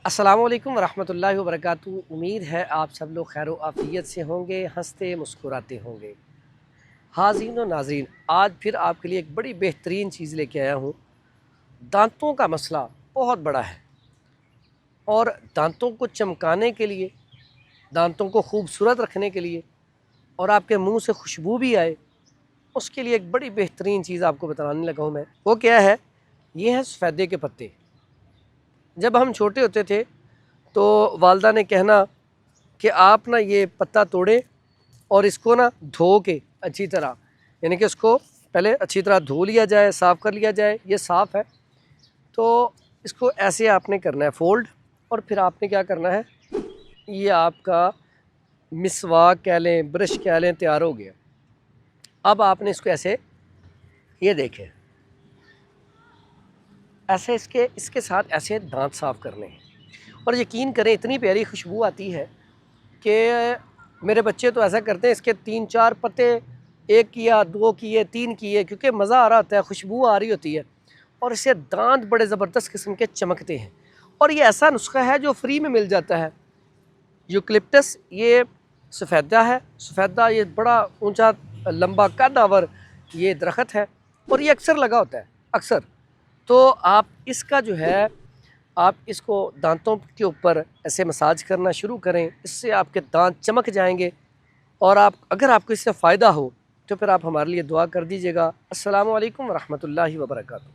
अस्सलामु अलैकुम वरहमतुल्लाहि वबरकातुहू। उम्मीद है आप सब लोग खैर आफ़ियत से होंगे, हंसते मुस्कुराते होंगे। हाज़रीन और नाज़रीन, आज फिर आपके लिए एक बड़ी बेहतरीन चीज़ लेके आया हूँ। दांतों का मसला बहुत बड़ा है और दांतों को चमकाने के लिए, दांतों को खूबसूरत रखने के लिए और आपके मुंह से खुशबू भी आए, उसके लिए एक बड़ी बेहतरीन चीज़ आपको बताने लगा हूँ मैं। वो क्या है? ये है सफ़ेदे के पत्ते। जब हम छोटे होते थे तो वालदा ने कहना कि आप ना ये पत्ता तोड़ें और इसको ना धो के अच्छी तरह, यानी कि उसको पहले अच्छी तरह धो लिया जाए, साफ़ कर लिया जाए। ये साफ़ है तो इसको ऐसे आपने करना है फ़ोल्ड, और फिर आपने क्या करना है, ये आपका मिसवाक कह लें, ब्रश कह लें, तैयार हो गया। अब आपने इसको ऐसे, ये देखें, ऐसे इसके इसके साथ ऐसे दांत साफ़ करने हैं और यकीन करें इतनी प्यारी खुशबू आती है कि मेरे बच्चे तो ऐसा करते हैं, इसके 3-4 पत्ते, एक किया, 2 किए, 3 किए, क्योंकि मज़ा आ रहा होता है, खुशबू आ रही होती है और इससे दांत बड़े ज़बरदस्त किस्म के चमकते हैं। और ये ऐसा नुस्खा है जो फ्री में मिल जाता है। यूकलिप्टस, ये सफ़ेदा है, सफ़ेदा ये बड़ा ऊंचा लंबा कदावर ये दरख्त है और ये अक्सर लगा होता है, अक्सर। तो आप इसका जो है, आप इसको दांतों के ऊपर ऐसे मसाज करना शुरू करें, इससे आपके दांत चमक जाएंगे। और आप, अगर आपको इससे फ़ायदा हो तो फिर आप हमारे लिए दुआ कर दीजिएगा। अस्सलामु अलैकुम वरहमतुल्लाहि वबरकातुहू।